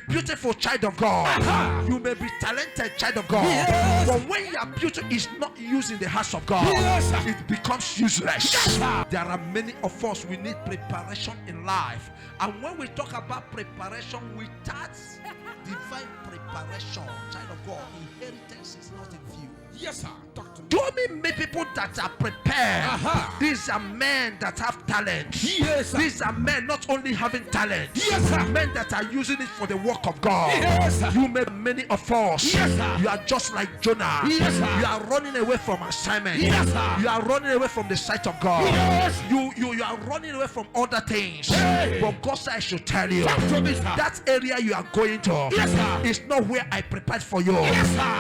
be beautiful, child of God. You may be talented, child of God. But when your beauty is not used in the house of God, it becomes useless. There are many of us, we need preparation in life. And when we talk about preparation, we start divine preparation. Child of God, inheritance is not in view. Yes, sir. Talk to me. Do me meet people that are prepared. These are men that have talent. Yes, sir. These are men not only having talent. Yes, sir. Men that are using it for the work of God. Yes, sir. You make many of us. Yes, sir. You are just like Jonah. Yes, sir. You are running away from assignment. Yes, sir. You are running away from the sight of God. Yes. You are running away from other things. Hey. But God said I should tell you, Talk to me, sir. that area you are going to, Yes, sir. is not where I prepared for you. Yes, sir.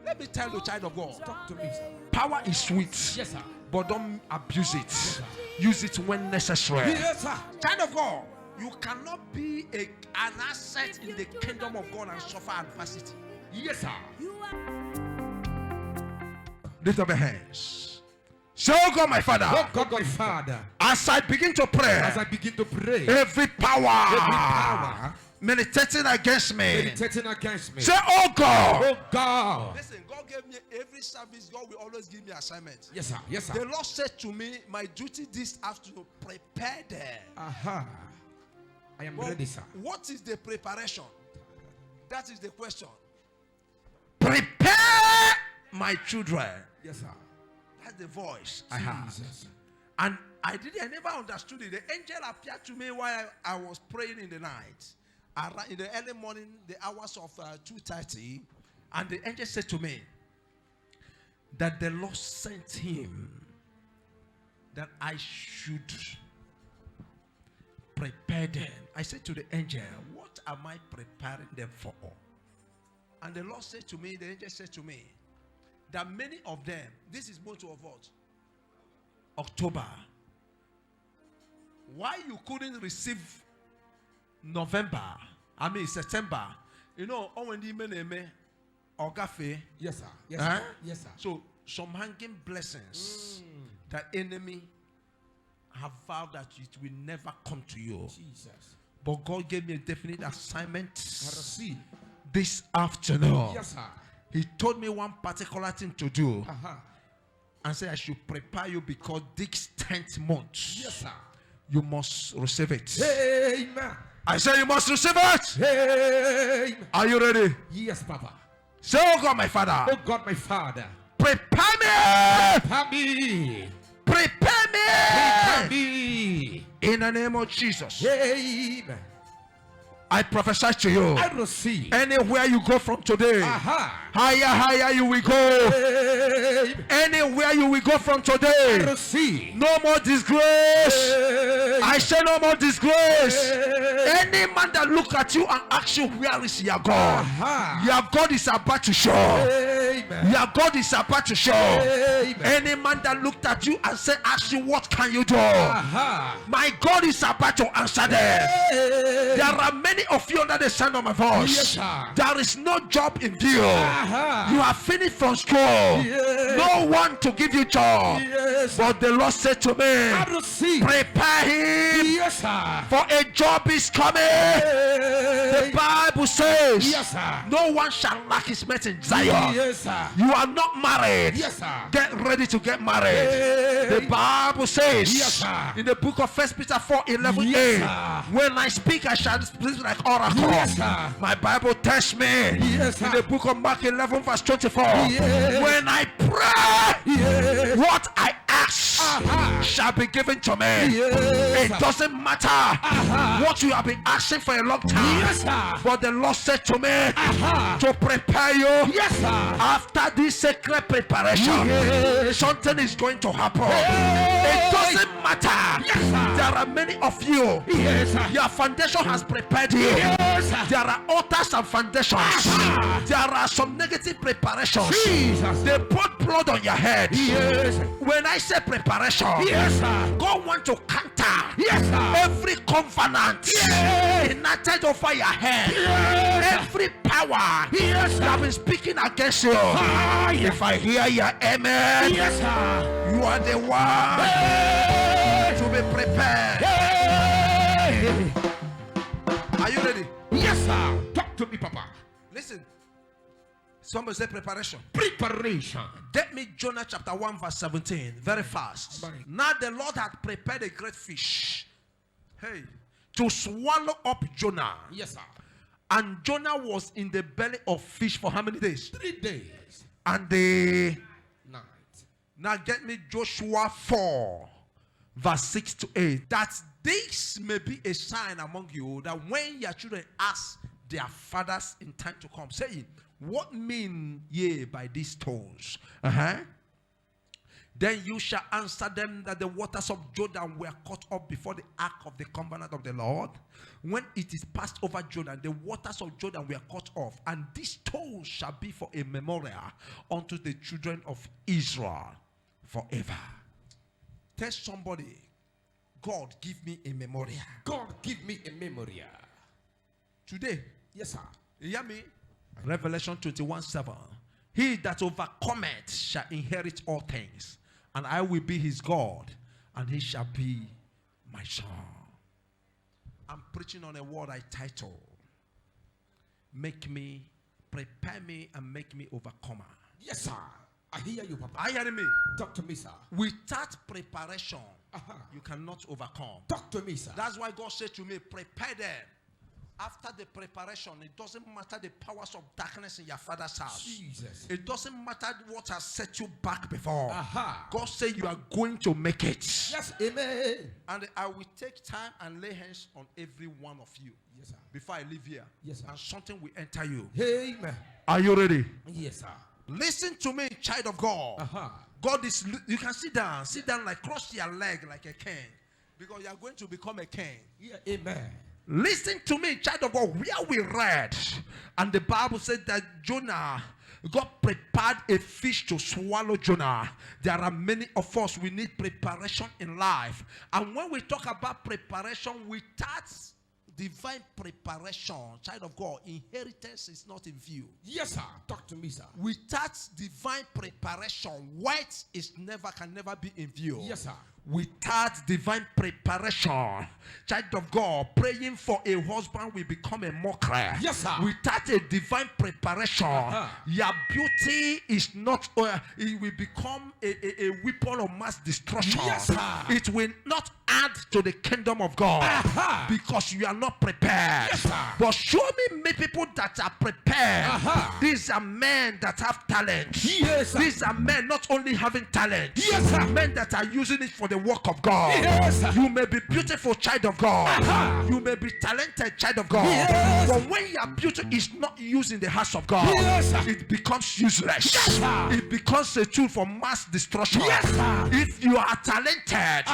Let me tell you, child of God, Talk to me, sir. power is sweet. Yes, sir. But don't abuse it. sir. Use it when necessary. Yes, sir. Child of God, you cannot be an asset in the kingdom of God and suffer adversity. Yes, sir. Lift up your hands. Say, oh God, my Father, Oh God, my Father, as I begin to pray, as I begin to pray, every power meditating against me, meditating against me, say, oh God. oh God. Listen, God gave me every service. God will always give me assignment. Yes, sir. Yes, The sir. Lord said to me, my duty this afternoon, prepare them. Aha. I am Well, ready, sir. what is the preparation? That is the question. Prepare my children. Yes, sir. That's the voice I have. Jesus. And I never understood it. The angel appeared to me while I was praying in the night. In the early morning, the hours of 2:30. And the angel said to me that the Lord sent him that I should prepare them. I said to the angel, what am I preparing them for? And the Lord said to me, the angel said to me, that many of them, this is month of what? October. Why you couldn't receive September? You know, when the Ogafe. Yes, sir. Yes, sir. Yes, sir. So some hanging blessings that enemy have vowed that it will never come to you. Jesus. But God gave me a definite assignment I receive. this afternoon. Yes, sir. He told me one particular thing to do Aha. and said I should prepare you because this 10th month Yes, sir. you must receive it. Amen. I say you must receive it. Amen. Are you ready? Yes, Papa. Say, oh God, my Father, Oh God, my Father. prepare me. Prepare me. Prepare Prepare me. me. In the name of Jesus. Amen. I prophesy to you. I receive. Anywhere you go from today, Aha. higher you will go. Amen. Anywhere you will go from I today, receive. no more disgrace. Amen. I say no more disgrace. Amen. Any man that look at you and ask you where is your God, Aha. your God is about to show. Amen. Your God is about to show. Amen. Any man that looked at you and said, ask you what can you do, Aha. my God is about to answer them. Amen. There are many of you under the sound of my voice. Yes, sir. There is no job in view. Aha. You are finished from school. Yes. No one to give you job. Yes. But the Lord said to me, I receive. prepare him, Yes, sir. for a job is coming. The Bible says, Yes, sir. no one shall lack his mate in Zion. Yes, sir. You are not married. Yes, sir. Get ready to get married. Hey. The Bible says, Yes, sir. in the book of 1 Peter 4:11a, Yes, sir. when I speak, I shall speak like oracle. Yes, sir. My Bible tells me, Yes, sir. in the book of Mark 11:24, Yes. when I pray, Yes. what I ask Aha. shall be given to me. Yes. It doesn't matter what you have been asking for a long time. Yes, sir. But the Lord said to me, Aha. to prepare you. Yes, sir. After this sacred preparation, Yes. something is going to happen. Yes. It doesn't matter. Yes, sir. There are many of you. Yes, sir. Your foundation has prepared you. Yes, sir. There are altars and foundations. Aha. There are some negative preparations. Jesus. They put blood on your head. Yes. When I say preparation, Yes, sir. God wants to counter Yes, sir. every covenant Yes. enacted over your head. Yes. Every power Yes, that have sir. been speaking against you. Ah, yes. If I hear your amen, Yes, sir. you are the one Hey. to be prepared. Hey. Are you ready? Somebody say preparation. Preparation. Get me Jonah chapter 1 verse 17. Very fast. Right. Now the Lord had prepared a great fish. Hey. To swallow up Jonah. Yes, sir. And Jonah was in the belly of fish for how many days? 3 days. And the Night. now get me Joshua 4 verse 6 to 8. That this may be a sign among you, that when your children ask their fathers in time to come, saying, what mean ye by these stones? Then you shall answer them that the waters of Jordan were cut up before the ark of the covenant of the Lord. When it is passed over Jordan, the waters of Jordan were cut off, and these stones shall be for a memorial unto the children of Israel forever. Tell somebody, God, give me a memorial. God, give me a memorial. Today, Yes, sir. you hear me? Revelation 21:7. He that overcometh shall inherit all things, and I will be his God, and he shall be my son. I'm preaching on a word I title, make me, prepare me, and make me overcomer. Yes, sir. I hear you, Papa. Are you hearing me? Talk to me, sir. Without preparation, Uh-huh. you cannot overcome. Talk to me, sir. That's why God said to me, prepare them. After the preparation, it doesn't matter the powers of darkness in your father's house. Jesus. It doesn't matter what has set you back before. Aha. God said you are going to make it. Yes, amen. And I will take time and lay hands on every one of you Yes, sir. before I leave here. Yes, sir. And something will enter you. Amen. Are you ready? Yes, sir. Listen to me, child of God. Uh-huh. God is, you can sit down, like cross your leg like a king. Because you are going to become a king. Yeah, amen. Listen to me, child of God. Where we read, and the Bible said that Jonah, God prepared a fish to swallow Jonah. There are many of us, we need preparation in life. And when we talk about preparation, without divine preparation, child of God, inheritance is not in view. Yes, sir. Talk to me, sir. Without divine preparation, wealth can never be in view. Yes, sir. Without divine preparation, child of God, praying for a husband will become a mockery. Yes, sir. Without a divine preparation, your beauty is not, it will become a weapon of mass destruction. Yes, sir. It will not add to the kingdom of God because you are not prepared. Yes, sir. But show me many people that are prepared. These are men that have talent. Yes, sir. These are men not only having talent. Yes, sir. Men that are using it for the work of God. Yes, sir. You may be beautiful, child of God. You may be talented, child of God. Yes. But when your beauty is not used in the house of God, Yes, sir. it becomes useless. Yes, sir. It becomes a tool for mass destruction. Yes, sir. If you are talented,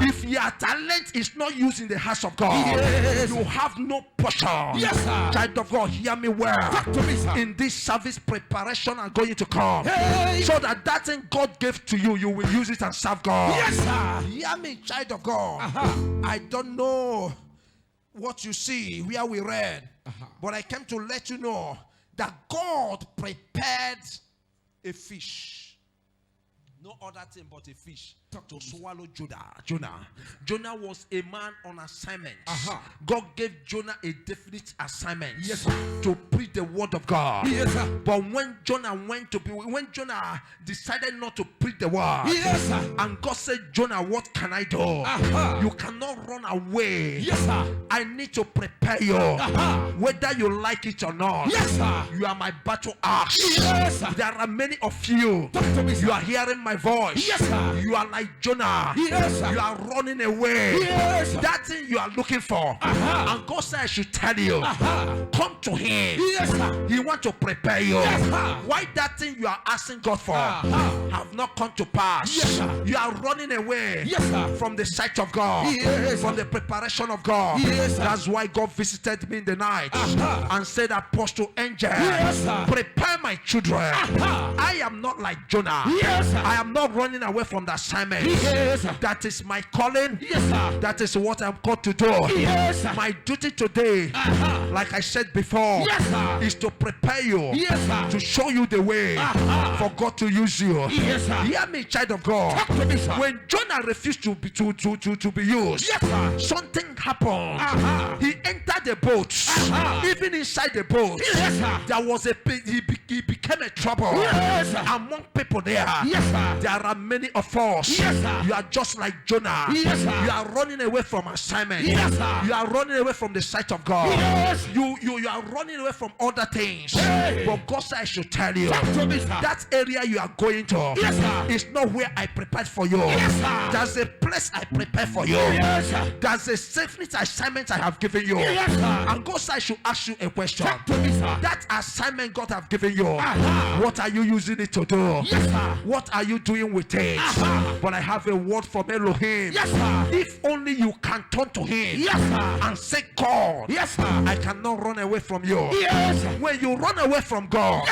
if your talent is not used in the house of God, Yes. you have no portion. Yes, sir. Child of God, hear me well. Talk to me, sir. In this service, preparation are going to come. Hey. So that thing God gave to you, you will use it and serve God. Yes, sir. Hear me, child of God. I don't know what you see, where we read, but I came to let you know that God prepared a fish. No other thing but a fish to swallow Jonah was a man on assignment. God gave Jonah a definite assignment. Yes, sir. To preach the word of God. Yes, sir. But when Jonah decided not to preach the word, Yes, sir. and God said, Jonah, what can I do? You cannot run away. Yes, sir. I need to prepare you. Whether you like it or not. Yes, sir. You are my battle axe. Yes, sir. There are many of you. Talk to me, sir. You are hearing my voice. Yes, sir. You are like Jonah. Yes, sir. You are running away. Yes, sir. That thing you are looking for. And God said I should tell you. Come to him. Yes, sir. He wants to prepare you. Yes, sir. Why that thing you are asking God for have not come to pass? Yes, sir. You are running away. Yes, sir. From the sight of God. Yes, From sir. the preparation of God. Yes, sir. That's why God visited me in the night and said, Apostle Angel, Yes, sir. prepare my children. I am not like Jonah. Yes, sir. I am not running away from the assignment. Yes, sir. That is my calling. Yes, sir. That is what I'm called to do. Yes, sir. My duty today, like I said before, Yes, sir. is to prepare you, Yes, sir. to show you the way for God to use you. Yes, sir. Hear me, child of God. Talk to me, sir. When Jonah refused to be used, Yes, sir. something happened. He entered the boat. Even inside the boat, Yes, sir. there was he he became a trouble among people there. There are many of us. You are just like Jonah. You are running away from assignment. You are running away from the sight of God. You are running away from other things. But God said I should tell you that area you are going to is not where I prepared for you. There's a place I prepared for you. There's a safety assignment I have given you. And God said I should ask you a question. That assignment God have given you, what are you using it to do? What are you doing with it? But I have a word from Elohim. If only you can turn to him and say, God, I cannot run away from you. When you run away from God,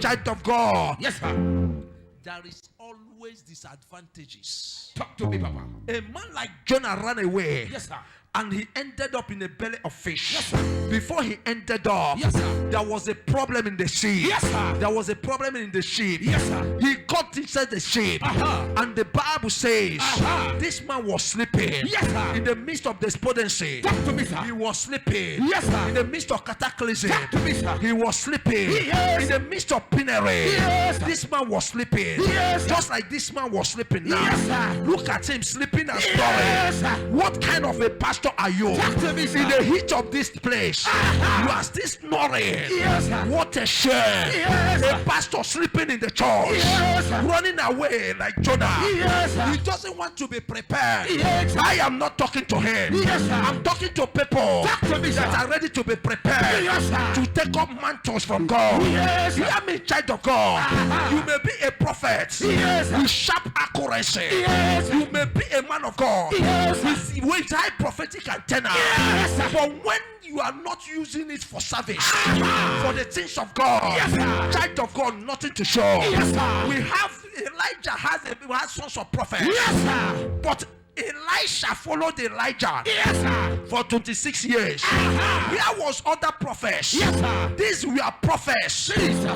child of God, there is always disadvantages. Talk to me, Papa. A man like Jonah ran away. Yes, sir. And he ended up in the belly of fish. Yes, sir. Before he ended up, yes, sir, there was a problem in the ship. Yes, sir. There was a problem in the ship. Yes, sir. He got inside the ship. And the Bible says this man was sleeping. Yes, sir. In the midst of despondency. Talk to me, sir. He was sleeping. Yes, sir. In the midst of cataclysm. Talk to me, sir. He was sleeping. Yes. In the midst of penury. Yes, this man was sleeping. Yes, just like this man was sleeping now. Yes, sir. Look at him sleeping and snoring. Yes, sir. What kind of a pastor are you? In the heat of this place, you are still snoring. Yes, what a shame. Yes, a pastor sleeping in the church, yes, running away like Jonah. Yes, he doesn't want to be prepared. Yes, I am not talking to him. Yes, I'm talking to people that are ready to be prepared to take up mantles from God. Yes, hear me, child of God. You may be a prophet with sharp accuracy. Yes. You may be a man of God with high prophetic antenna. But when you are not using it for service, for the things of God, child of God, nothing to show. We have Elijah has sons of prophets, but Elisha followed Elijah for 26 years. There was other prophets. These were prophets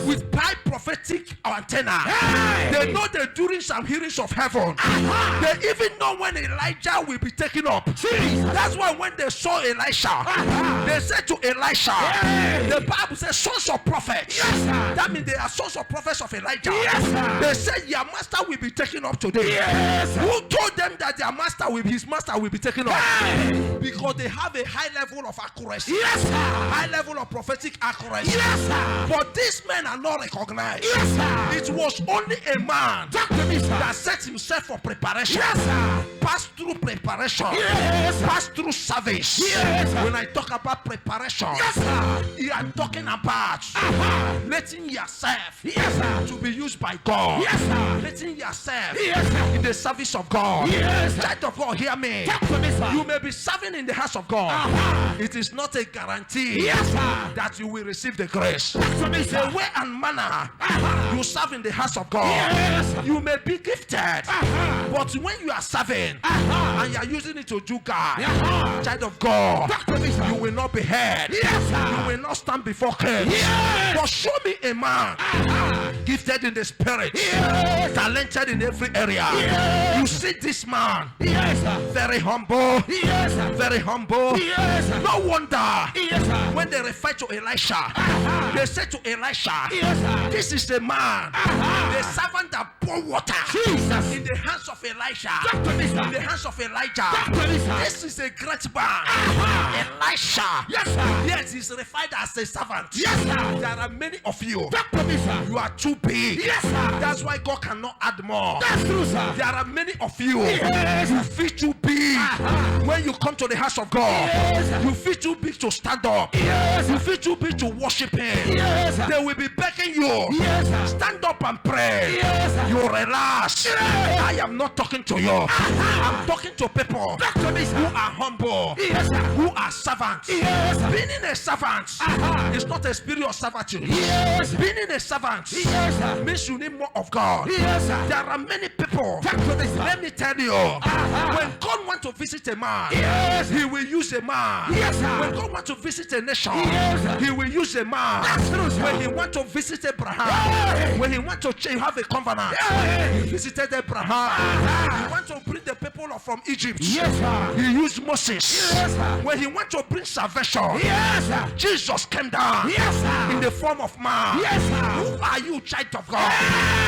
with high prophetic antenna. They know the doings and hearings of heaven. They even know when Elijah will be taken up. That's why when they saw Elisha, they said to Elisha, the Bible says sons of prophets. That means they are sons of prophets of Elijah. They said your master will be taken up today. Who told them that their master his master will be taken up? Because they have a high level of accuracy, high level of prophetic accuracy. But these men are not recognized. It was only a man that set himself for preparation, passed through preparation, passed through service. When I talk about preparation, I'm talking about letting yourself to be used by God, letting yourself in the service of God. Child of God, hear me. You may be serving in the house of God. It is not a guarantee that you will receive the grace. The way and manner you serve in the house of God, you may be gifted, but when you are serving and you are using it to do God, child of God, you will not be heard. You will not stand before kings. But show me a man gifted in the spirit, talented in every area. You see this man, very humble, very humble. No wonder when they refer to Elisha, they said to Elisha, this is the man, the servant that poured water in the hands of Elisha, in the hands of Elijah. This is a great man, Elisha. Yes, he's referred as a servant. There are many of you. You are too big. That's why God cannot add more. There are many of you. You feel too big when you come to the house of God. You feel too big to stand up. You feel too big to worship Him. They will be begging you. Stand up and pray. You relax. I am not talking to you. I'm talking to people who are humble, who are servants. Being a servant is not a spirit of servitude. Being a servant means you need more of God. There are many people. Let me tell you, when God wants to visit a man, He will use a man. When God wants to visit a nation, He will use a man. When He wants to visit Abraham, when He wants to have a covenant, He visited Abraham. He wants to bring the people from Egypt. Yes, sir. He used Moses. Yes, sir. When he went to bring salvation, Yes, sir. Jesus came down Yes, sir. in the form of man. Yes, sir. Who are you, child of God?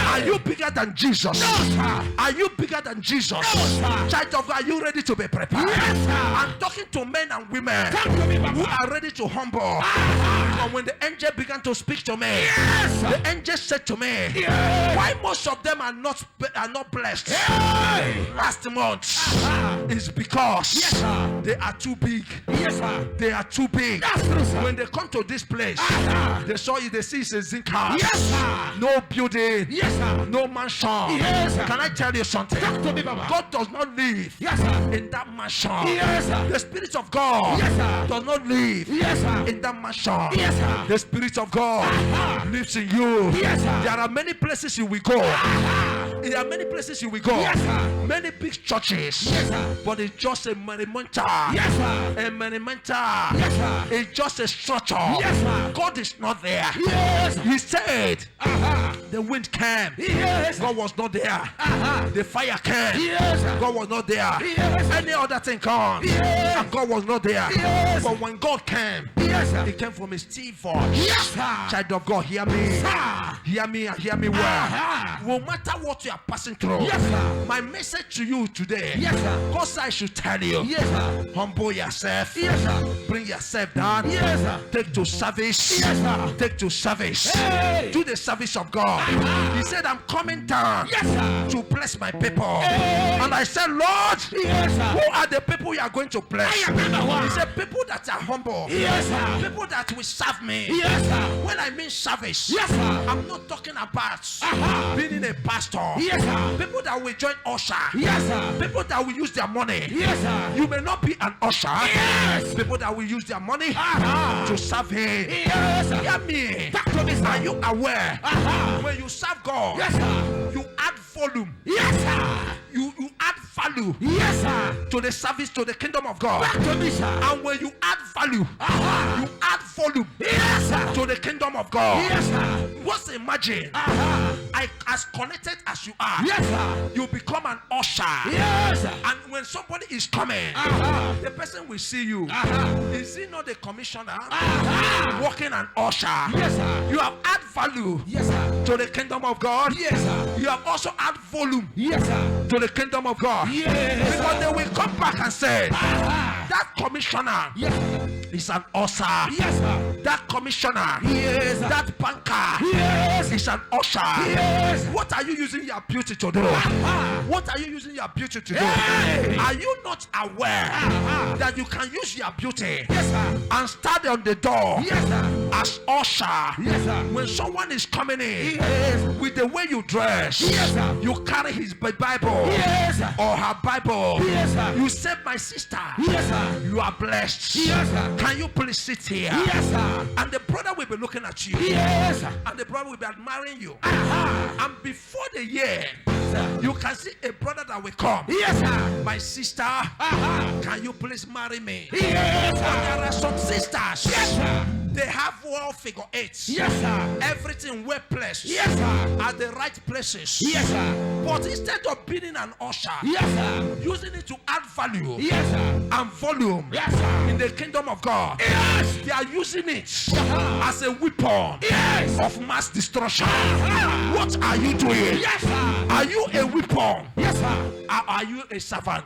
Are you bigger than Jesus? No, sir. Are you bigger than Jesus? No, sir. Child of God, are you ready to be prepared? Yes, sir. I'm talking to men and women Talk to me, Papa. who are ready to humble. But when the angel began to speak to me, Yes, sir. the angel said to me, Yes. why most of them are not blessed Hey. last month Uh-huh. is because Yes, sir. they are too big. Yes, sir. They are too big. That's true, sir. When they come to this place, Uh-huh. they saw you, they see it's a zinc house. Yes, sir. No building. Yes, sir. No mansion. Yes, sir. Can I tell you something? Talk to me, Papa. God does not live Yes, sir. in that mansion. Yes, sir. The Spirit of God Yes, sir. does not live Yes, sir. in that mansion. Yes, sir. The Spirit of God Uh-huh. lives in you. Yes, sir. There are many places you will go. Uh-huh. There are many places you will go. Yes, sir. Many big churches. Yes, sir. But it's just a monumental. Yes, sir. A monumental. Yes, sir. It's just a structure. Yes, sir. God is not there. Yes. He said Uh-huh. the wind came. Yes. God was not there. Uh-huh. The fire came. Yes. God was not there. Yes. Any other thing comes. Yes. And God was not there. Yes. But when God came, Yes, sir. He came from a still voice. Yes, sir. Child of God, hear me. Sir. Hear me and hear me well. Uh-huh. No matter what you are passing through, Yes, sir. my message to you today, Yes, sir. God said I should tell you, Yes, sir. humble yourself. Yes, sir. Bring yourself down. Yes, sir. Take to service. Yes, sir. Take to service. Hey. Do the service of God. Uh-huh. He said, I'm coming down Yes, sir. to bless my people. Hey. And I said, Lord, Yes, sir. who are the people you are going to bless? I am number one. He said, people that are humble. Yes, sir. People that will serve me. Yes, sir. When I mean service, Yes, sir. I'm not talking about Uh-huh. being a pastor. Yes, sir. People that will join usher. Yes, sir. People that will use their money. Yes, sir. You may not be an usher. Yes. People that will use their money Uh-huh. to serve him. Yes, sir. Hear me. Talk to me, sir. Are you aware? Uh-huh. When you serve God, Yes, sir. you add volume. Yes, sir. You add value Yes, sir. to the service, to the kingdom of God. Talk to me, sir. And when you add value, Uh-huh. you add volume Yes, sir. to the kingdom of God. Yes, sir. Just imagine, Uh-huh. as connected as you are, Yes, sir. you become an usher. Yes, sir. And when somebody is coming, Uh-huh. the person will see you. Uh-huh. Is he not the commissioner Uh-huh. working an usher? Yes, sir. You have add value Yes, sir. to the kingdom of God. Yes, sir. You have also add volume Yes, sir. to the kingdom of God. Yes, Because sir. they will come back and say, Uh-huh. that commissioner Yes, sir. is an usher. Yes, sir. That commissioner, Yes, sir. that banker Yes. is an usher. Yes. What are you using your beauty to do? Uh-huh. What are you using your beauty to do? Hey. Are you not aware Uh-huh. that you can use your beauty Yes, sir. and stand on the door Yes, sir. as usher? Yes, sir. When someone is coming in Yes. with the way you dress, Yes, sir. you carry his Bible Yes, sir. or her Bible. Yes, sir. You say, my sister, Yes, sir. you are blessed. Yes, sir. Can you please sit here? Yes, sir. And the brother will be looking at you. Yes, sir. And the brother will be admiring you. Uh-huh. And before the year, Sir. you can see a brother that will come. Yes, sir. My sister, Uh-huh. can you please marry me? Yes, But sir. there are some sisters. Yes, sir. They have well figure eights. Yes, sir. Everything well placed. Yes, sir. At the right places. Yes, sir. But instead of being an usher, Yes, sir. using it to add value Yes, sir. and volume Yes, sir. in the kingdom of God, Yes. they are using it Uh-huh. as a weapon Yes. of mass destruction. Uh-huh. What are you doing? Yes, sir. Are you a weapon? Yes, sir. Or are you a servant?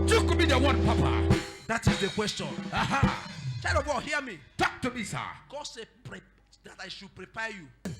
Took me the word, Papa. That is the question. Uh-huh. Child of God, hear me. Talk to me, sir. God said that I should prepare you.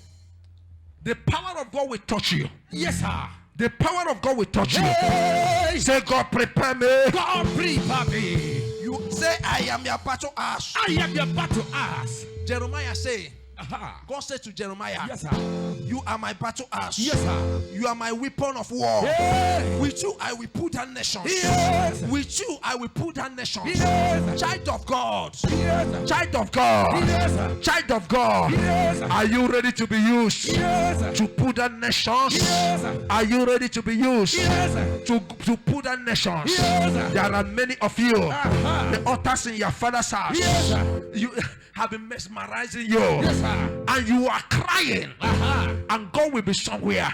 The power of God will touch you. Yes, sir. The power of God will touch you. Hey. Say, God, prepare me. God, prepare me. You say, I am your battle ass. I am your battle ass. Jeremiah say, Uh-huh. God said to Jeremiah, Yes, sir. you are my battle ass. Yes, sir. You are my weapon of war. Hey. With you, I will put down nations. Yes. With you, I will put down nations. Yes. Child of God. Yes, sir. Child of God. Yes, sir. Child of God. Yes, sir. Are you ready to be used Yes, sir. to put down nations? Yes, sir. Are you ready to be used Yes, sir. to put down nations? Yes, sir. There are many of you. Uh-huh. The altars in your father's house. Yes, sir. You have been mesmerizing you. Yes, sir. and you are crying, and God will be somewhere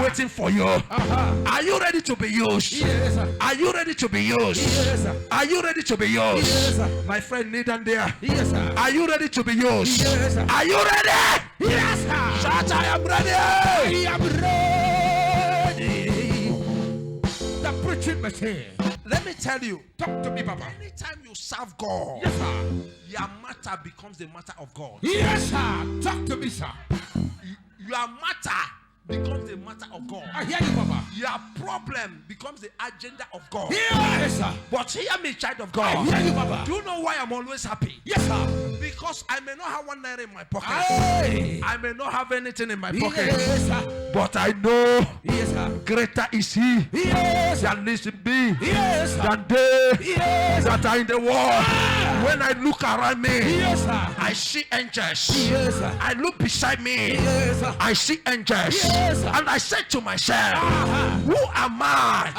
waiting for you. Are you ready to be used? Yes, sir. Are you ready to be used? Yes, sir. Are you ready to be used? Yes, sir. My friend Nathan there. Yes, sir. Are you ready to be used? Yes, sir. Are you ready? Yes, sir. Shout, I am ready. I am ready. The preaching machine. Let me tell you, Talk to me, Papa. anytime you serve God, Yes, sir. your matter becomes the matter of God. Yes, sir. Talk to me, sir. Your matter becomes the matter of God. I hear you, Papa. Your problem becomes the agenda of God. Yes, sir. But hear me, child of I God. hear you, Papa. Do you know why I'm always happy? Yes, sir. Because I may not have 1 naira in my pocket. Hey. I may not have anything in my pocket. Yes, sir. But I know Yes, sir. greater is He Yes, sir. that lives in me Yes, sir. than they Yes, sir. that are in the world. When I look around me, Yes, sir. I see angels. Yes, sir. I look beside me, Yes, sir. I see angels. Yes, sir. And I said to myself, who am I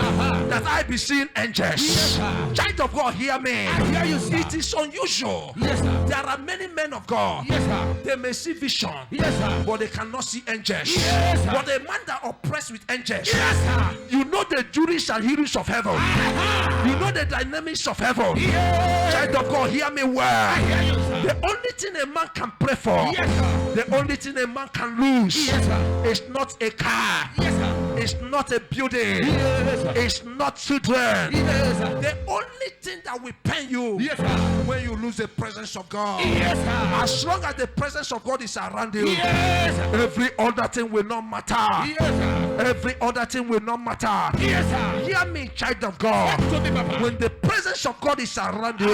that I be seeing angels? Yes, sir. Child of God, hear me. I hear you, sir. It is unusual. Yes, sir. There are many men of God. Yes, sir. They may see vision, Yes, sir. but they cannot see angels. Yes, sir. But the man that oppressed with angels, Yes, sir. you know the juries and hearings of heaven. You know the dynamics of heaven. Yes. Child of God, hear me well. I hear you, sir. The only thing a man can pray for, Yes, sir. the only thing a man can lose, Yes, sir. is not a car, Yes, sir. it's not a building, Yes, sir. it's not children. Yes, sir. The only thing that will pain you Yes, sir. when you lose the presence of God. Yes, sir. As long as the presence of God is around you, Yes, sir. every other thing will not matter. Yes, sir. Every other thing will not matter. Yes, sir. Hear me, child of God. Talk to me, Papa. When the presence of God is around you,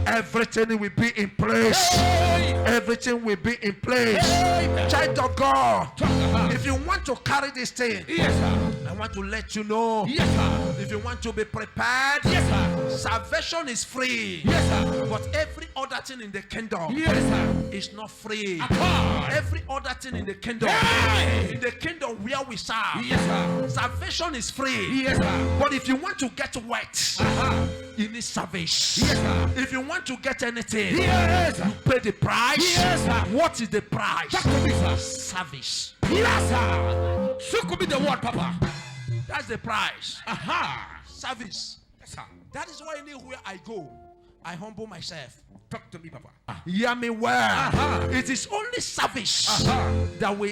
everything will be in place. Hey. Everything will be in place. Amen. Child of God, Talk about. if you want to carry this thing, Yes, sir. I want to let you know. Yes, sir. If you want to be prepared, Yes, sir. salvation is free. Yes, sir. But every other thing in the kingdom Yes, sir. is not free. Come. Every other thing in the kingdom, Hey. in the kingdom where we serve, Yes, sir. salvation is free. Yes, sir. But if you want to get wet, you need service. Yes, sir. If you want to get anything, Yes, sir. pay the price. Yes, sir. What is the price? Talk to me, sir. Service. Yes, sir. So could be the word, Papa. That's the price. Aha. Service. Yes, sir. That is why anywhere I go, I humble myself. Talk to me, Papa. Hear me well. Uh-huh. It is only service Uh-huh. that will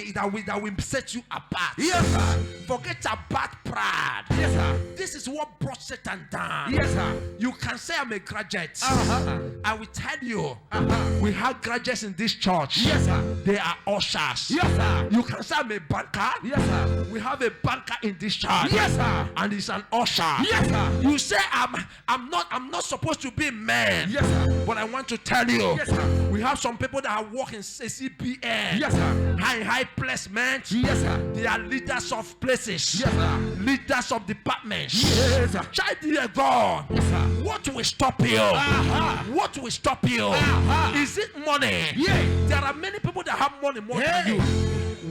set you apart. Yes, sir. Forget about pride. Yes, sir. This is what brought Satan down. Yes, sir. You can say I'm a graduate. Uh-huh. I will tell you, Uh-huh. we have graduates in this church. Yes, sir. They are ushers. Yes, sir. You can say I'm a banker. Yes, sir. We have a banker in this church. Yes, sir. And he's an usher. Yes, sir. You say I'm not supposed to be a man. Yes, sir. But I want to tell you, Yes, sir. we have some people that are working CBN. Yes, sir. High placement. Yes, sir. They are leaders of places. Yes, sir. Leaders of departments. Yes, sir. Child dear God. Yes, sir. What will stop you? Uh-huh. What will stop you? Uh-huh. Is it money? Yeah. There are many people that have money more Yeah. than you.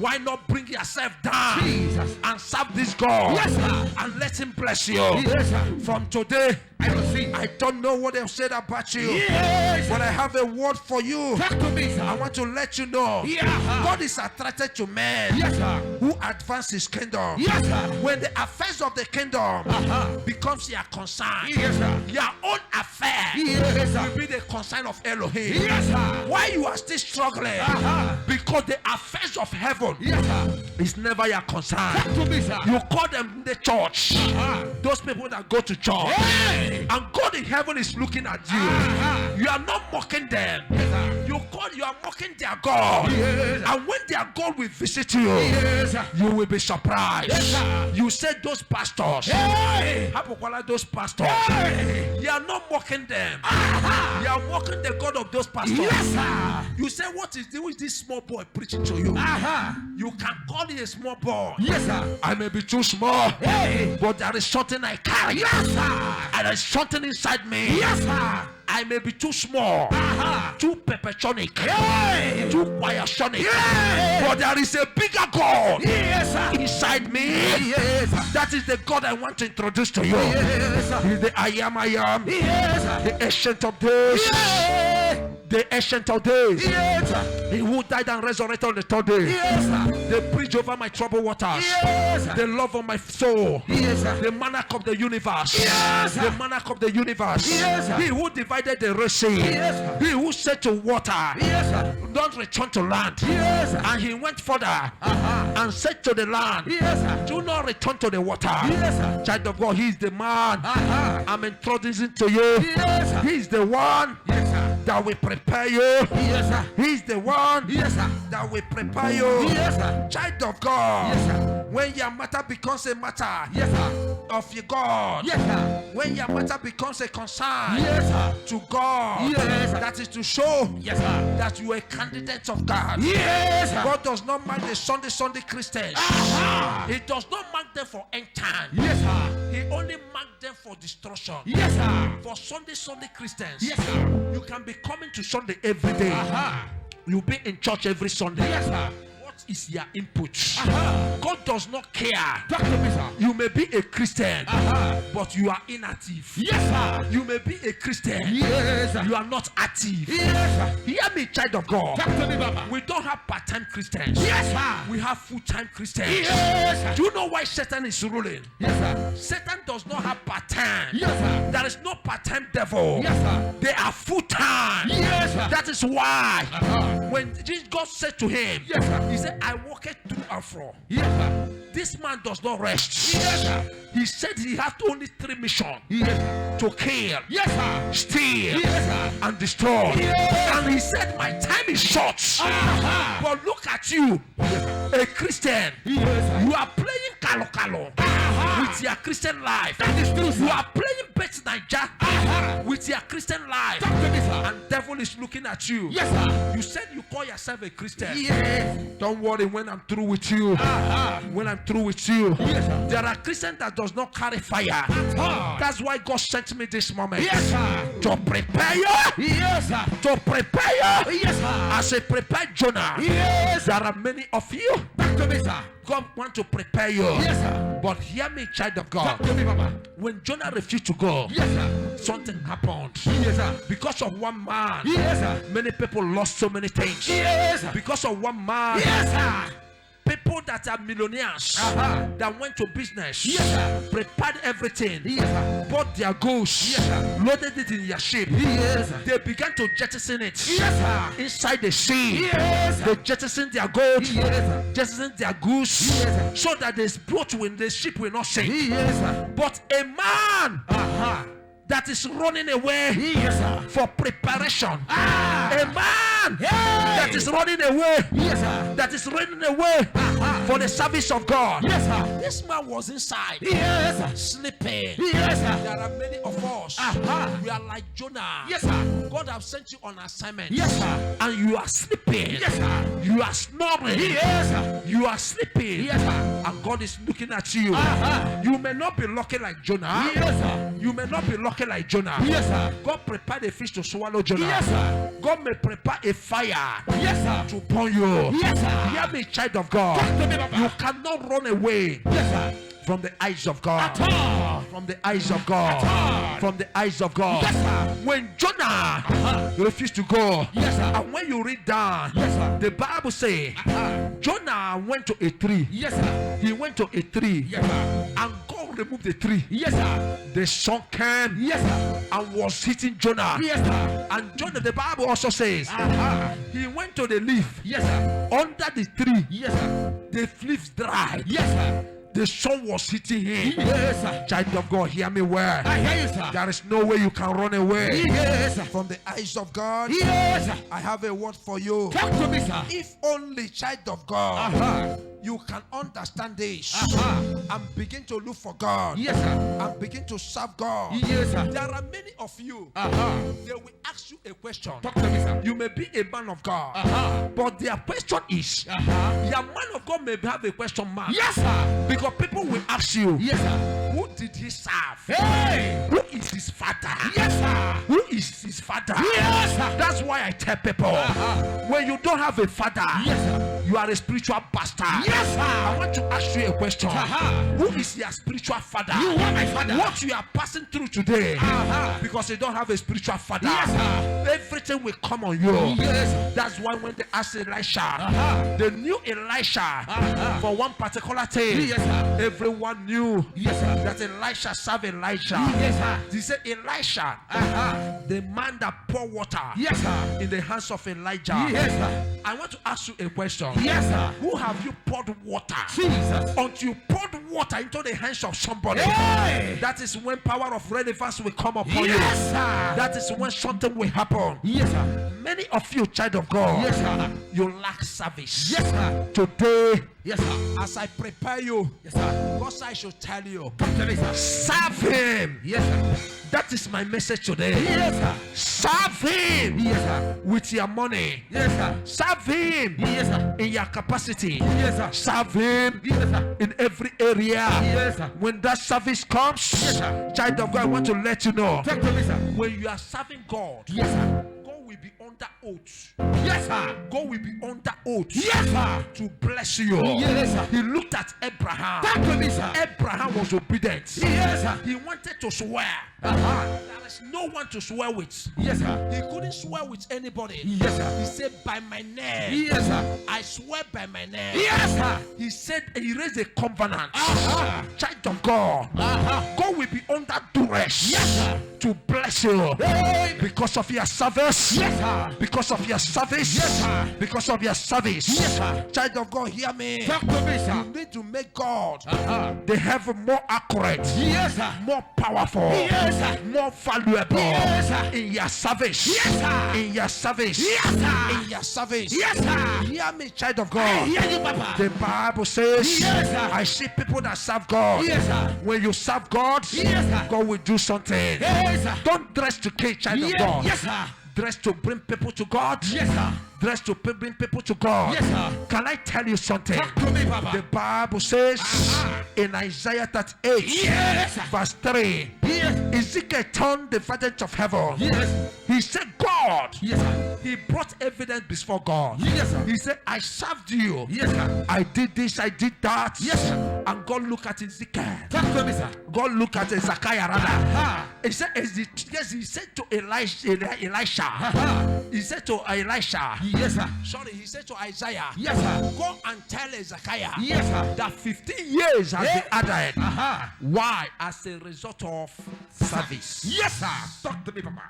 Why not bring yourself down Jesus. and serve this God? Yes, sir. And let him bless you. Yes, sir. From today, I will see. I don't know what they've said about you, Yes. but I have a word for you. Talk to me, I sir. want to let you know, Yeah. God is attracted to men Yes, sir. who advance his kingdom. Yes, sir. When the affairs of the kingdom Uh-huh. becomes your concern, Yes, sir. your own affair Yes, sir. will be the concern of Elohim. Yes, sir. Why you are still struggling? Uh-huh. Because the affairs of heaven Yes, sir. is never your concern. Talk to me, sir. You call them the church. Uh-huh. Those people that go to church. Hey. And God in heaven is looking at you. Uh-huh. You are not mocking them. Yes, sir. You are mocking their God. Yes. And when their God will visit you, Yes, sir. you will be surprised. Yes, sir. You said those pastors. Hey. Hapokwala, those pastors. Hey. You are not mocking them. Uh-huh. You are mocking the God of those pastors. Yes, sir. You say, who is this small boy preaching to you? Uh-huh. You can call it a small boy. Yes, sir. I may be too small, Hey. but there is something I carry. Yes, sir. And there's something inside me. Yes, sir. I may be too small, Uh-huh. too pepperonic, Hey. too quietonic, Hey. but there is a bigger God Yes, sir. inside me. Yes, sir. That is the God I want to introduce to you. Yes, sir. He is the I am, Yes, sir. the ancient of days, Yes. The ancient of days. Yes, sir. He who died and resurrected on the third day. Yes, sir. The bridge over my troubled waters. Yes, sir. The love of my soul. Yes, sir. The monarch of the universe. Yes, sir. The monarch of the universe. Yes, sir. He who divided the Red Sea. Yes, sir. He who said to water, Yes, sir. don't return to land. Yes, sir. And he went further and said to the land, Yes, sir. do not return to the water. Yes, sir. Child of God, he is the man I'm introducing to you. Yes, sir. He is the one Yes, sir. that will prepare you. Yes, sir. He is the one Yes, sir. that will prepare you. Yes, sir. Child of God, Yes, sir. when your matter becomes a matter Yes, sir. of your God, Yes, sir. when your matter becomes a concern Yes, sir. to God, Yes, sir. that is to show Yes, sir. that you are a candidate of God. Yes, sir. God does not mark the Sunday Christians. Aha. He does not mark them for end time. Yes, sir. He only marked them for destruction. Yes, sir. For Sunday Christians, Yes, sir. you can be coming to Sunday every day. Aha. You'll be in church every Sunday. Yes, sir. What is your input? Aha. God does not care. Talk to me, sir. You may be a Christian, Aha. but you are inactive. Yes, sir. You may be a Christian, Yes, sir. you are not active. Yes, sir. Hear me, child of God. Talk to me, Baba. We don't have part-time Christians. Yes, sir. We have full-time Christians. Yes, sir. Do you know why Satan is ruling? Yes, sir. Satan does not have part-time. Yes, sir. There is no part-time devil. Yes, sir. They are full-time. Yes, sir. That is why Uh-huh. when God said to him, Yes, sir. he said, I walk it through and fro. Yes, sir. This man does not rest. Yes, sir. He said he has only 3 missions: Yes, sir. to kill, Yes, sir. steal, Yes, sir. and destroy. Yes. And he said, my time is short. Aha. But look at you, a Christian. Yes, sir. You are playing kalo Aha. with your Christian life. That is true, You sir. are playing Bet Naija Aha. with your Christian life. Talk to me, sir. And devil is looking at you. Yes, sir. You said you call yourself a Christian. Yes. Don't worry, when I'm through with you. Aha. When I'm through with you. Yes, sir. There are Christians that does not carry fire. Ah. That's why God sent me this moment. Yes, sir. To prepare you. Yes, sir. To prepare you. Yes, sir. As a prepared Jonah. Yes. There are many of you. Talk to me, sir. God want to prepare you. Yes, sir. But hear me, child of Talk God. to me, Baba. When Jonah refused to go, Yes, sir. something happened. Yes, sir. Because of one man, Yes, sir. many people lost so many things. Yes, sir. Because of one man, Yes, sir. people that are millionaires Uh-huh. that went to business, Yes, sir. prepared everything, Yes, sir. bought their goods, Yes, sir. loaded it in their ship. Yes, sir. They began to jettison it Yes, sir. inside the sea. Yes, sir. They jettisoned their gold, Yes, sir. jettisoned their goods, Yes, so that the ship will not sink. Yes, sir. But a man Aha. that is running away Yes, sir. for preparation, Ah. a man Hey. that is running away, Yes, sir. that is running away Aha. for the service of God. Yes, sir. This man was inside, Yes, sir. sleeping. Yes, sir. There are many of us. Aha. We are like Jonah. Yes, sir. God have sent you on assignment. Yes, sir. And you are sleeping. Yes, sir. You are snoring. Yes, sir. You are sleeping. Yes, sir. And God is looking at you. Aha. You may not be lucky like Jonah. Yes, sir. You may not be lucky like Jonah. Yes, sir. God prepared a fish to swallow Jonah. Yes, sir. God may prepare a fire Yes, sir. to burn you. Yes, sir. Hear me, child of God. Talk to me, Papa. You cannot run away Yes, sir. from the eyes of God. At all. From the eyes of God. At all. From the eyes of God. Yes, sir. When Jonah Uh-huh. refused to go, Yes, sir. and when you read down, Yes, sir. the Bible says Uh-huh. Jonah went to a tree. Yes, sir. He went to a tree, Yes, sir. and God removed the tree. Yes, sir. The sun came Yes, sir. and was hitting Jonah. Yes, sir. And Jonah, the Bible also says, Aha. he went to the leaf Yes, sir. under the tree. Yes, sir. The leaves dried. Yes, sir. The sun was hitting him. Yes, sir. Child of God, hear me well. I hear you, sir. There is no way you can run away Yes, sir. from the eyes of God. Yes, sir. I have a word for you. Talk to me, sir. If only, child of God, Aha. you can understand this Aha. and begin to look for God Yes, sir. and begin to serve God. Yes, sir. There are many of you. Aha. They will ask you a question. Talk to me, sir. You may be a man of God, Aha. but their question is, Aha. your man of God may have a question mark. Yes, sir. Because people will ask you, Yes, sir. who did he serve? Hey. Who is his father? Yes, sir. Who is his father? Yes, sir. That's why I tell people, Uh-huh. when you don't have a father, Yes, sir. You are a spiritual bastard. Yes, sir. I want to ask you a question. Uh-huh. Who is your spiritual father? You are my father. What you are passing through today, Uh-huh. because you don't have a spiritual father, Yes, sir. everything will come on you. Yes. That's why when they asked Elisha, Uh-huh. they knew Elisha Uh-huh. for one particular thing. Yes, sir. Everyone knew Yes, sir. that Elisha served Elijah. Yes, sir. He said, Elisha, Uh-huh. the man that poured water Yes, sir. in the hands of Elijah. Yes, sir. I want to ask you a question. Yes, sir. Who have you poured water? Jesus. Until you poured water into the hands of somebody, Hey. that is when power of relevance will come upon you. Yes, sir. That is when something will happen. Yes, sir. Many of you, child of God, Yes, sir. you lack service. Yes, sir. Today, Yes, sir. as I prepare you, Yes, sir. God I should tell you, Come to me, sir. serve Him. Yes, sir. That is my message today. Yes, sir. Serve Him Yes, sir. with your money. Yes, sir. Serve Him Yes, sir. in your capacity. Yes, sir. Serve Him Yes, sir. in every area. Yes, sir. When that service comes, Yes, sir. child of God, I want to let you know, Talk to me, sir. when you are serving God, Yes, sir. God will be under oath. Yes, sir. God will be under oath Yes, sir. to bless you. Yes, sir. He looked at Abraham. Talk to me, sir. Abraham was obedient. Yes, sir. He wanted to swear. Uh-huh. There is no one to swear with. Yes, sir. He couldn't swear with anybody. Yes, sir. He said, by my name. Yes, sir. I swear by my name. Yes, sir. He said he raised a covenant. Uh-huh. Child of God. Uh-huh. God will be under duress. Yes, sir. To bless you. Hey. Because of your service. Yes, sir. Because of your service. Yes, sir. Because of your service. Yes, sir. Child of God, hear me. Talk to me, You sir. need to make God Uh-huh. the heaven more accurate, Yes, sir. more powerful, Yes, sir. more valuable Yes, sir. in your service. Yes, sir. In your service. Yes, sir. In your service. Yes, sir. Hear me, child of I God. hear you, Papa. The Bible says, Yes, sir. I see people that serve God. Yes, sir. When you serve God, Yes, sir. God will do something. Yes, sir. Don't dress to kill, child of Yes, God. yes, sir. Dress to bring people to God. Yes, sir. Dress to bring people to God. Yes, sir. Can I tell you something? Talk to me, The Papa. Bible says Uh-huh. in Isaiah 38, Yes, sir. verse 3, Yes. Ezekiel turned the verdict of heaven. Yes. He said, God, Yes, sir. he brought evidence before God. Yes, sir. He said, I served you. Yes, sir. I did this, I did that. Yes, sir. And God looked at Ezekiel. Talk to me, sir. God looked at Zechariah rather. Uh-huh. He said, yes, he said to Elisha. Uh-huh. He said to Elisha. Yes, sir. Sorry, he said to Isaiah. Yes, sir. Go and tell Zechariah. Yes, sir. That 15 years has been added. Uh-huh. Why? As a result of service. Yes, sir. Talk to me, Papa.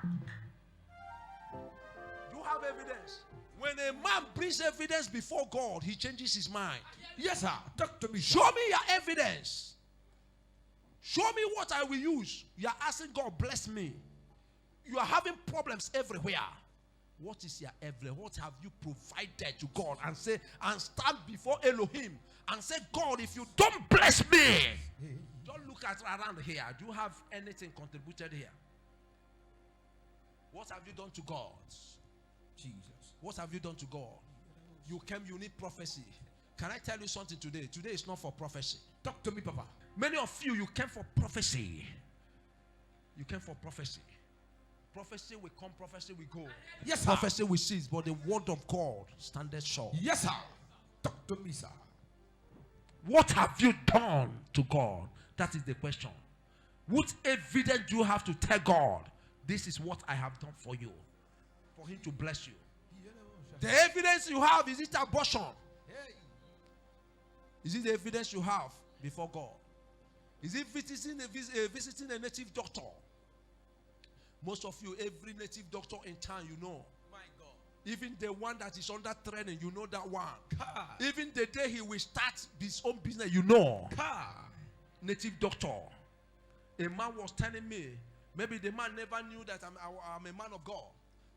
You have evidence. When a man brings evidence before God, he changes his mind. Yes, sir. Talk to me, sir. Show me your evidence. Show me what I will use. You are asking God, bless me. You are having problems everywhere. What is your evidence? What have you provided to God? And say, and stand before Elohim and say, God, if you don't bless me, don't look at around here. Do you have anything contributed here? What have you done to God? Jesus. What have you done to God? You came, you need prophecy. Can I tell you something today? Today is not for prophecy. Talk to me, Papa. Many of you came for prophecy. You came for prophecy. Prophecy will come, prophecy will go. Yes, sir. Prophecy will cease, but the word of God standeth sure. Yes, sir. Talk to me, sir. What have you done to God? That is the question. What evidence do you have to tell God? This is what I have done for you. For him to bless you. The evidence you have, is it abortion? Is it the evidence you have before God? Is it visiting a native doctor? Most of you, every native doctor in town, you know. My God. Even the one that is under training, you know that one. Car. Even the day he will start his own business, you know. Car. Native doctor. A man was telling me, maybe the man never knew that I'm a man of God.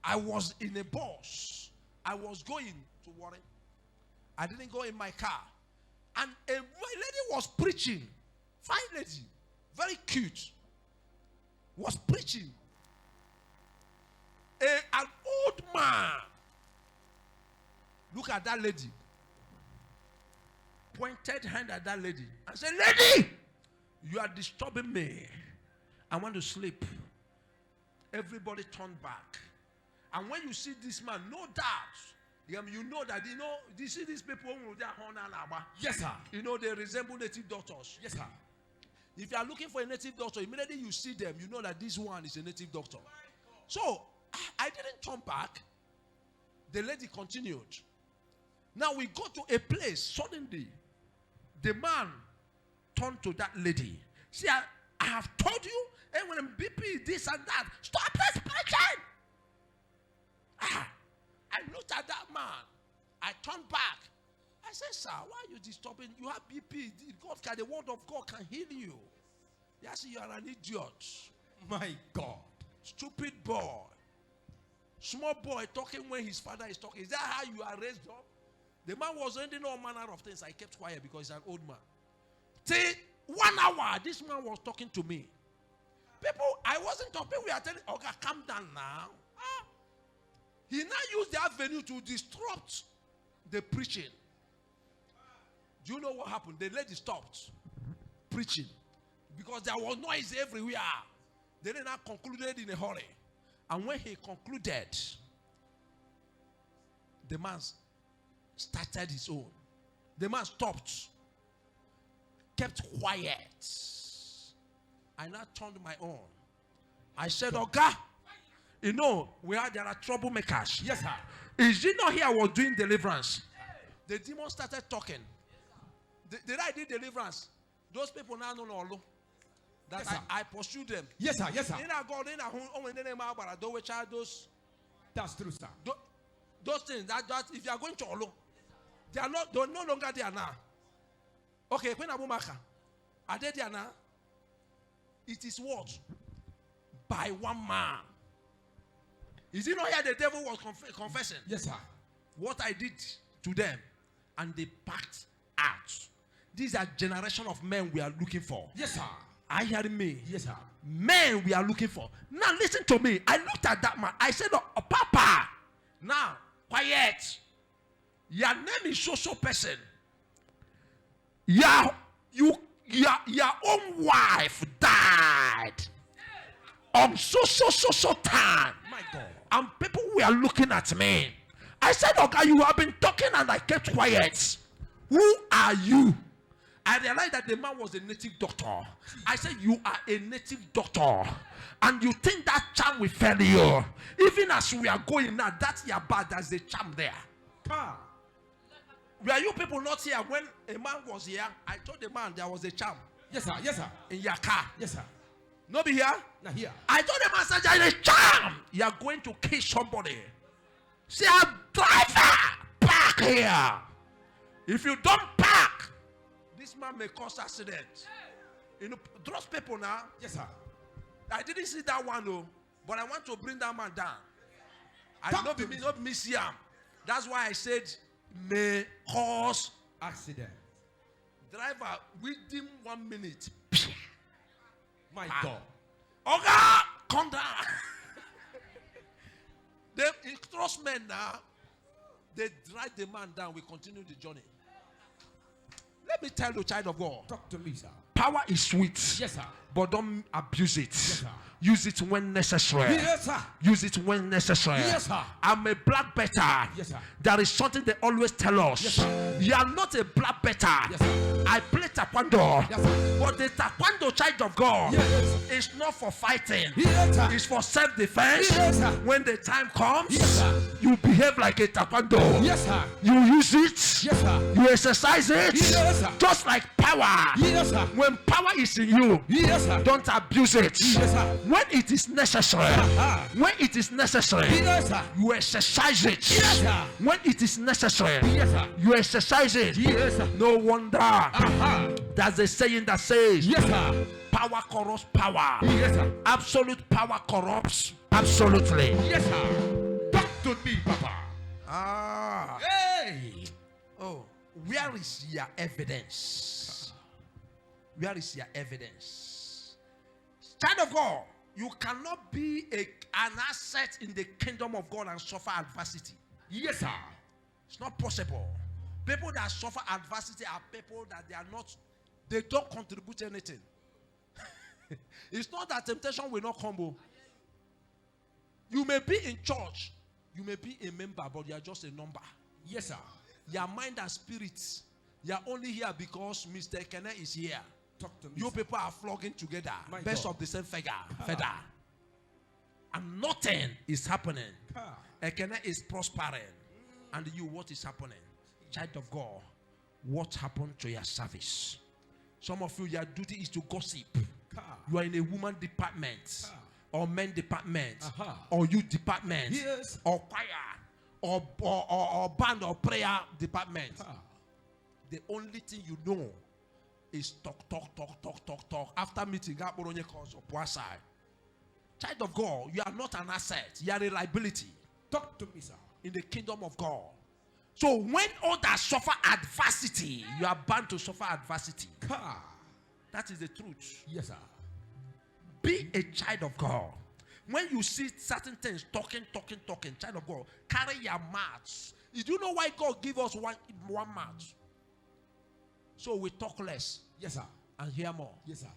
I was in a bus. I was going to Warren. I didn't go in my car. And my lady was preaching. Fine lady. Very cute. Was preaching. An old man. Look at that lady. Pointed hand at that lady. And said, lady, you are disturbing me. I want to sleep. Everybody turned back. And when you see this man, no doubt, You know that, you see these people with their horn and laba. Yes, sir. They resemble native doctors. Yes, sir. If you are looking for a native doctor, immediately you see them, you know that this one is a native doctor. So, I didn't turn back. The lady continued. Now we go to a place, suddenly, the man turned to that lady. See, I have told you, and when BP this and that, stop this preaching. I looked at that man. I turned back. I said, sir, why are you disturbing? You have BP. The word of God can heal you. Yes, you are an idiot. My God. Stupid boy. Small boy talking when his father is talking. Is that how you are raised up? The man was ending all manner of things. I kept quiet because he's an old man. Till 1 hour, this man was talking to me. People, I wasn't talking. We are telling, okay, calm down now. He now used the avenue to disrupt the preaching. Do you know what happened? The lady stopped preaching because there was noise everywhere. They then concluded in a hurry. And when he concluded, the man started his own. The man stopped, kept quiet. I now turned my own. I said, Oga, there are troublemakers. Yes, sir. Is it not here I was doing deliverance? The demon started talking. Did I do deliverance? Those people now know that yes, I pursued them. Yes, sir. Yes, sir. That's true, sir. Those things that if you are going to Olo, they're no longer there now. Okay, when Abumaka, are they there now? It is what? By one man. Is it not here the devil was confessing? Yes, sir. What I did to them, and they packed out. These are generation of men we are looking for. Yes, sir. Are you hearing me? Yes, sir. Men we are looking for. Now listen to me. I looked at that man. I said, oh, Papa, now quiet. Your name is so person. Your own wife died on so time. My God. And people were looking at me. I said, okay, you have been talking and I kept quiet. Who are you? I realized that the man was a native doctor. I said, you are a native doctor. And you think that charm will fail you. Even as we are going now, that's your bad. There's a charm there. Were you people not here when a man was here? I told the man there was a charm. Yes, sir. Yes, sir. In your car. Yes, sir. Not be here? Not here. I told the man, said, there is a charm. You are going to kill somebody. Say, driver, park here. If you don't park, this man may cause accident. Those people now. Yes, sir. I didn't see that one, though, but I want to bring that man down. I not miss him. That's why I said, may cause accident. Driver, within 1 minute. My God. Okay, come down. They trust men now. They drag the man down. We continue the journey. Let me tell you, child of God. Talk to me, sir. Power is sweet. Yes, sir. But don't abuse it. Yes, sir. Use it when necessary. Yes, sir. Use it when necessary. Yes, sir. I'm a black better. Yes, sir. There is something they always tell us. Yes, sir. You are not a black better. Yes, sir. I play taekwondo. Yes, sir. But the taekwondo, child of God, yes, is not for fighting. Yes, sir. It's for self-defense. Yes, sir. When the time comes, yes, sir. You behave like a taekwondo. Yes, sir. You use it. Yes, sir. You exercise it. Yes, sir. Just like power. Yes, sir. When power is in you, yes, sir. Don't abuse it. Yes, sir. When it is necessary, when it is necessary, yes, sir. You exercise it. Yes, sir. When it is necessary, yes, sir. You exercise it. Yes, sir. No wonder. That's the saying that says, yes, sir. Power corrupts power. Yes, sir. Absolute power corrupts absolutely. Yes, sir. Talk to me, Papa. Hey. Oh, where is your evidence? Where is your evidence? Child of God, you cannot be an asset in the kingdom of God and suffer adversity. Yes, sir. It's not possible. People that suffer adversity are people that they don't contribute anything. It's not that temptation will not come. You may be in church, you may be a member, but you are just a number. Yes, sir. Your mind and spirits. You are only here because Mr. Kenneth is here. Talk to me. You sir. people are flogging together. My Best God. of the same feather. And nothing is happening. Ekene is prospering. And you, what is happening? Child of God, what happened to your service? Some of you, your duty is to gossip. You are in a woman department, or men department, or youth department, Yes. or choir, or band or prayer department. The only thing you know is talk. After meeting, God will only cause up one side. Child of God, you are not an asset. You are a liability Talk to me, sir. in the kingdom of God. So when others suffer adversity, you are bound to suffer adversity. That is the truth. Yes, sir. Be a child of God. When you see certain things, talking, child of God, carry your mouth. Do you know why God give us one mouth? So we talk less. Yes, sir. And hear more. Yes, sir.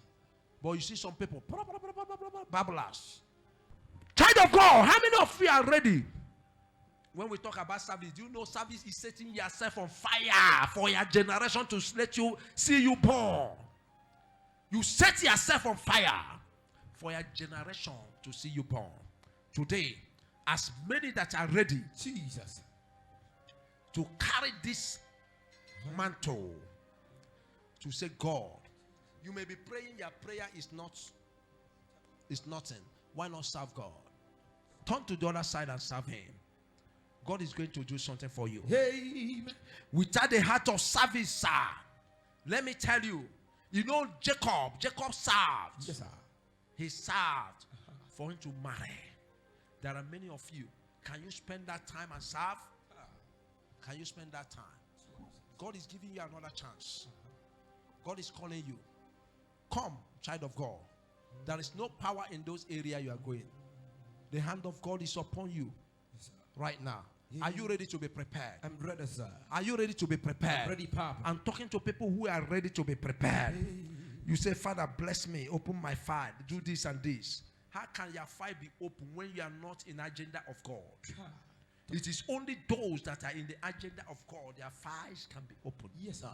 But you see some people, babblers. Child of God, how many of you are ready? When we talk about service, do you know service is setting yourself on fire for your generation to let you see you born? You set yourself on fire for your generation to see you born. Today, as many that are ready Jesus. to carry this mantle, to say, God, you may be praying, your prayer is nothing. Why not serve God? Turn to the other side and serve Him. God is going to do something for you. Amen. Without the heart of service, sir, let me tell you, you know Jacob served. Yes, sir. He served for him to marry. There are many of you. Can you spend that time and serve? Can you spend that time? God is giving you another chance. God is calling you. Come, child of God. There is no power in those areas you are going. The hand of God is upon you right now. Are you ready to be prepared? I'm ready, sir. Are you ready to be prepared? I'm ready, Papa. I'm talking to people who are ready to be prepared. You say, Father, bless me, open my file, do this and this. How can your file be open when you are not in the agenda of God? It is only those that are in the agenda of God, their files can be opened. Yes, sir.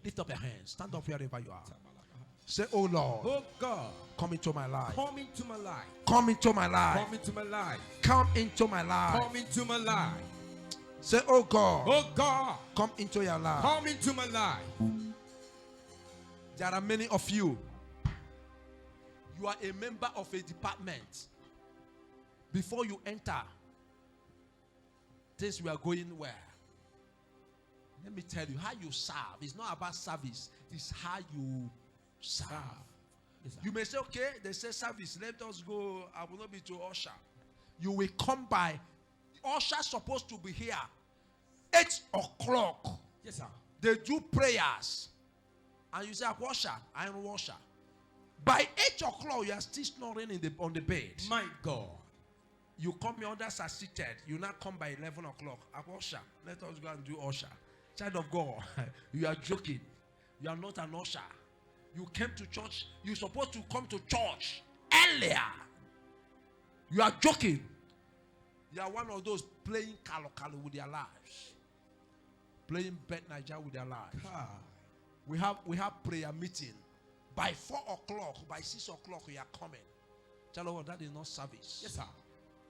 Lift up your hands. Stand up wherever you are. Say, oh Lord, Oh God, come into my life. come into my life. Come into my life. Come into my life. Come into my life. Come into my life. Say, oh God, Oh God, come into your life. come into my life. There are many of you. You are a member of a department. Before you enter, things were going well. Let me tell you, how you serve. It's not about service. It's how you serve. Yes, You may say, okay, they say service. Let us go. I will not be to usher. You will come by. Usher supposed to be here 8 o'clock. yes, sir. They do prayers. And you say, usher, I am usher. By 8 o'clock, you are still snoring on the bed. My God. You come here, others are seated. You now come by 11 o'clock. Usher, let us go and do usher. Child of God, you are joking. You are not an usher. You came to church. You're supposed to come to church earlier. You are joking. You are one of those playing kalo with their lives. Playing Bet Niger with their lives. We have prayer meeting. By 4 o'clock, by 6 o'clock, we are coming. Tell us that is not service. Yes, sir.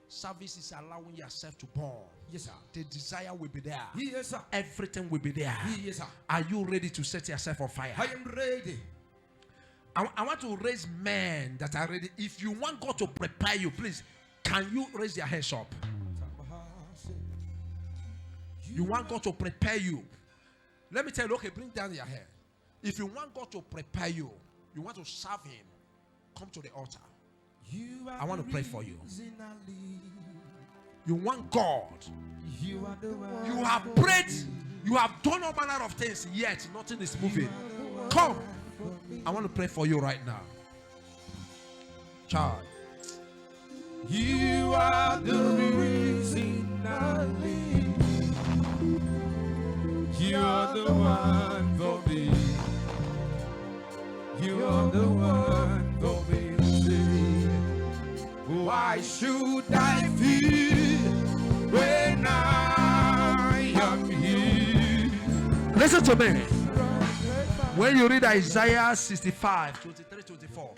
Service is allowing yourself to burn. Yes, sir. The desire will be there. Yes, sir. Everything will be there. Yes, sir. Are you ready to set yourself on fire? I am ready. I want to raise men that are ready. If you want God to prepare you, please, can you raise your hands up? You want God to prepare you. Let me tell you, okay, bring down your head. If you want God to prepare you, you want to serve Him, come to the altar. I want to pray for you. You want God. You are the one. You have prayed. You have done all manner of things, yet nothing is moving. Come. I want to pray for you right now. Child. You are the reason I live. You are the one for me. You are the one for me. Why should I fear when I Listen to me. When you read Isaiah 65, 23, 24,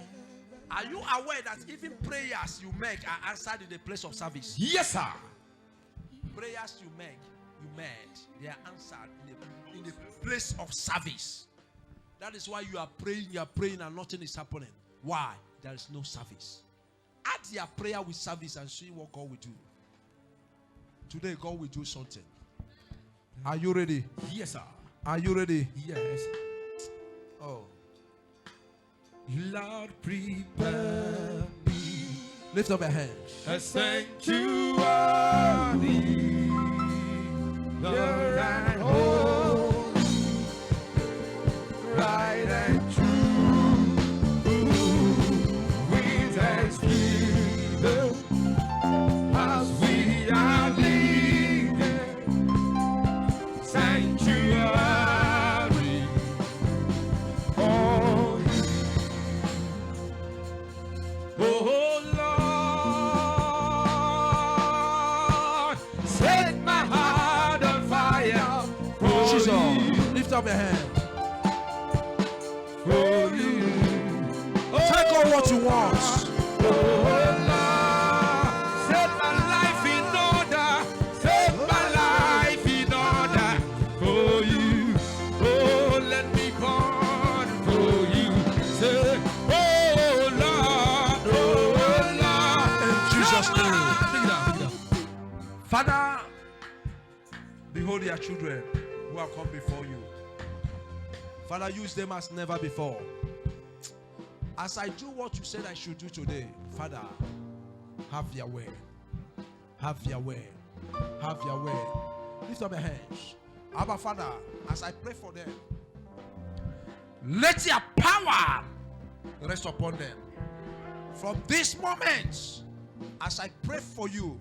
are you aware that even prayers you make are answered in the place of service? Yes, sir. Prayers you made, they are answered in the place of service. That is why you are praying and nothing is happening. Why? There is no service. Add your prayer with service and see what God will do. Today God will do something. Are you ready? Yes, sir. Are you ready? Yes. Oh. Lord, prepare me Lift up your hands. a sanctuary, Lord, and holy, right and true, with thanksgiving, as we are leading, sanctuary, oh, oh Lord, set my heart on fire for Jesus, you, lift up your hand. for you. Tell God what you want. Oh Lord, set my life in order, set my life in order for you. Oh, let me burn for you. Say, oh Lord, In Jesus' name. Pick it up, pick it up. Father, behold your children who have come before you. Father, use them as never before. As I do what you said I should do today, Father, have your way. Have your way. Have your way. Lift up your hands. Abba, Father, as I pray for them, let your power rest upon them. From this moment, as I pray for you,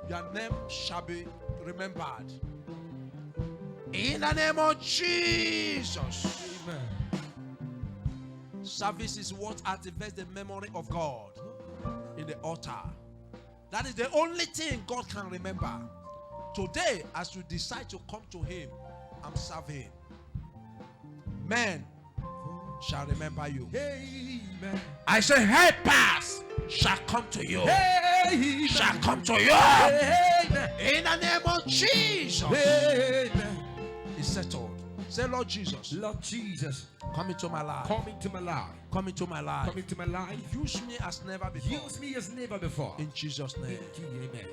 your name shall be remembered. In the name of Jesus. Amen. Service is what activates the memory of God in the altar. That is the only thing God can remember. Today, as you decide to come to Him and serve Him, men shall remember you. Amen. I say, helpers shall come to you. Amen. Shall come to you. Amen. In the name of Jesus. Amen. It's settled. Say, Lord Jesus, Lord Jesus, come into my life. come into my life. Come into my life. Come into my life. Use me as never before. Use me as never before. In Jesus' name. Amen.